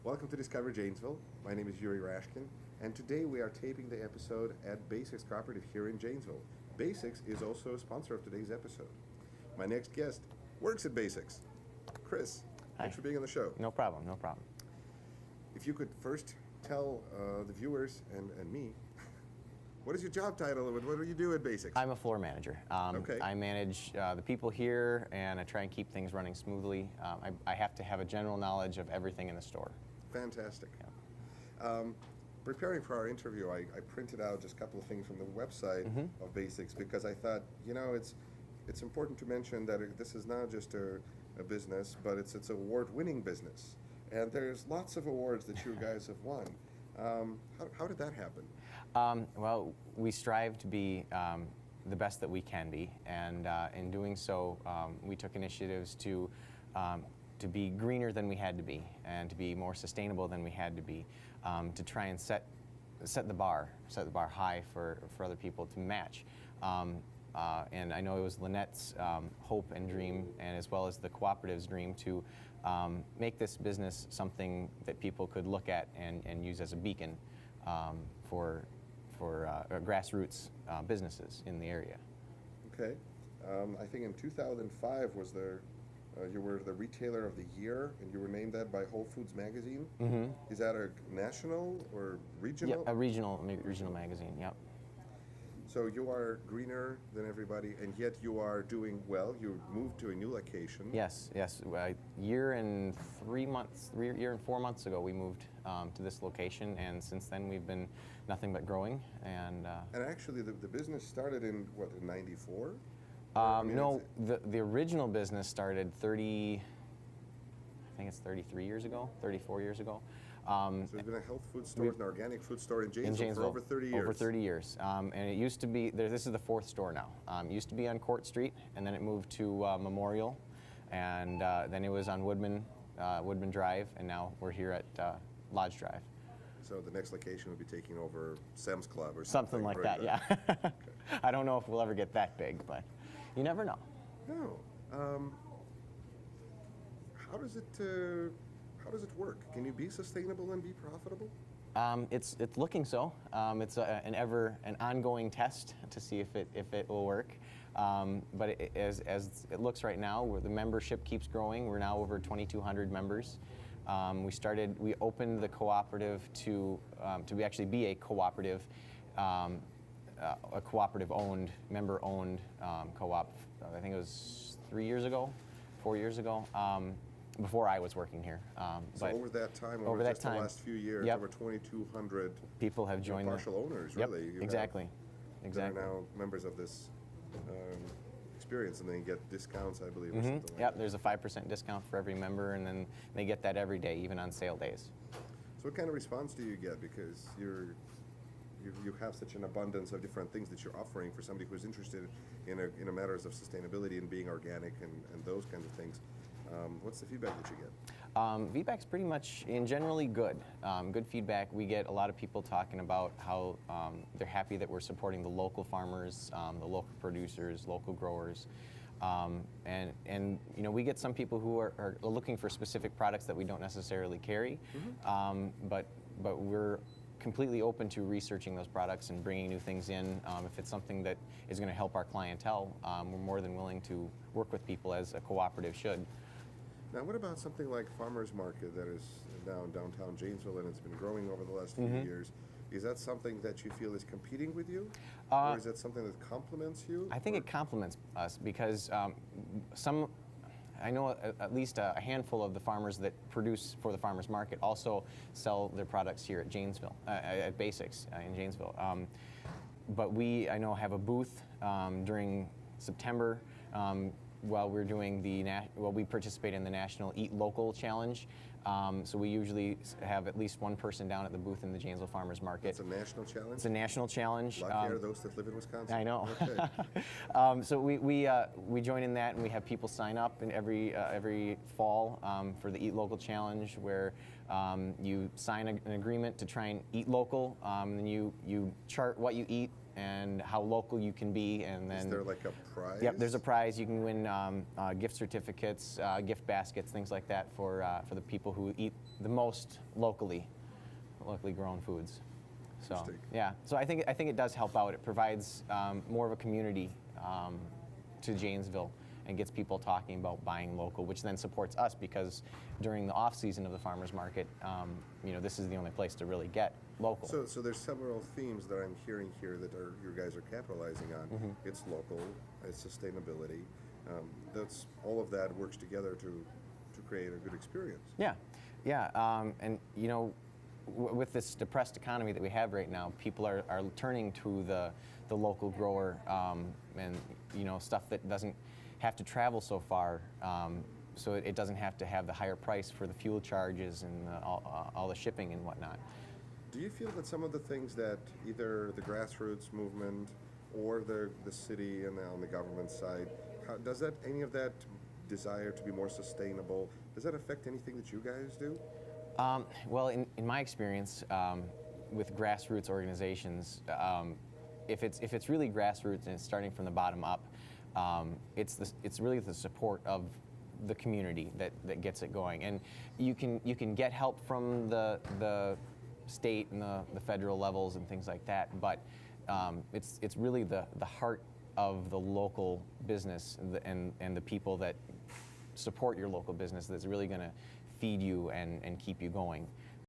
Welcome to Discover Janesville. My name is Yuri Rashkin, and today we are taping the episode at Basics Cooperative here in Janesville. Basics is also a sponsor of today's episode. My next guest works at Basics. Chris, thanks for being on the show. No problem, no problem. If you could first tell the viewers and me, what is your job title? What do you do at Basics? I'm a floor manager. Okay. I manage the people here, and I try and keep things running smoothly. I have to have a general knowledge of everything in the store. Fantastic. Yeah. Preparing for our interview, I printed out just a couple of things from the website of Basics because I thought, it's important to mention that this is not just a business, but it's an award-winning business. And there's lots of awards that you guys have won. How did that happen? Well, we strive to be the best that we can be, and in doing so, we took initiatives to be greener than we had to be, and to be more sustainable than we had to be, to try and set the bar high for other people to match. And I know it was Lynette's hope and dream, and as well as the cooperative's dream, to make this business something that people could look at and use as a beacon for grassroots businesses in the area. Okay. I think in 2005 was you were the Retailer of the Year, and you were named that by Whole Foods magazine. Mm-hmm. Is that a national or regional? Yeah, a regional magazine. Yep. So you are greener than everybody, and yet you are doing well. You moved to a new location. Yes. A year and 4 months ago, we moved to this location, and since then we've been nothing but growing. And actually, the business started in what, in '94? No, the original business started 33 years ago, 34 years ago. So it's been a health food store, an organic food store in Janesville for over 30 years. Over 30 years. And it used to be, this is the fourth store now. It used to be on Court Street, and then it moved to Memorial, and then it was on Woodman Drive, and now we're here at Lodge Drive. So the next location would be taking over Sam's Club or something like that, yeah. Okay. I don't know if we'll ever get that big, but you never know. No. How does it work? Can you be sustainable and be profitable? It's looking so. It's an ongoing test to see if it will work. But as it looks right now, where the membership keeps growing, we're now over 2,200 members. We opened the cooperative to actually be a cooperative, a cooperative-owned, member-owned co-op. I think it was 4 years ago. Before I was working here. So over that time, the last few years, yep, over 2,200 people have joined. Partial owners, yep, really. Exactly. That are now members of this experience, and they get discounts, I believe, or something like yep, that. there's a 5% discount for every member, and then they get that every day, even on sale days. So what kind of response do you get? Because you have such an abundance of different things that you're offering for somebody who's interested in matters of sustainability and being organic and those kinds of things. What's the feedback that you get? Feedback's pretty much generally good. Good feedback. We get a lot of people talking about how they're happy that we're supporting the local farmers, the local producers, local growers. And we get some people who are looking for specific products that we don't necessarily carry, but we're completely open to researching those products and bringing new things in. If it's something that is going to help our clientele, we're more than willing to work with people, as a cooperative should. Now, what about something like Farmers Market that is now in downtown Janesville, and it's been growing over the last few years? Is that something that you feel is competing with you? Or is that something that complements you? I think it complements us, because I know at least a handful of the farmers that produce for the Farmers Market also sell their products here at Janesville, at Basics in Janesville. But I know, have a booth during September while we're doing we participate in the National Eat Local Challenge. So we usually have at least one person down at the booth in the Janesville Farmers Market. It's a national challenge? It's a national challenge. Lucky are those that live in Wisconsin. I know. Okay. So we join in that, and we have people sign up in every fall for the Eat Local Challenge, where you sign an agreement to try and eat local, and you chart what you eat and how local you can be. And then Is there like a prize? Yep, there's a prize. You can win gift certificates, gift baskets, things like that for the people who eat the most locally grown foods. So Interesting. yeah, so I think it does help out. It provides more of a community to Janesville and gets people talking about buying local, which then supports us because during the off season of the farmers market, this is the only place to really get local. So there's several themes that I'm hearing here that you guys are capitalizing on. Mm-hmm. It's local, it's sustainability. That's all of that works together to create a good experience. Yeah, and with this depressed economy that we have right now, people are turning to the local grower and stuff that doesn't have to travel so far, so it doesn't have to have the higher price for the fuel charges and all the shipping and whatnot. Do you feel that some of the things that either the grassroots movement or the city and on the government side, does that any of that desire to be more sustainable, does that affect anything that you guys do? Well, in my experience with grassroots organizations, if it's really grassroots and it's starting from the bottom up, it's really the support of the community that gets it going, and you can get help from the state and the federal levels and things like that, but it's really the heart of the local business and the people that support your local business that's really going to feed you and keep you going.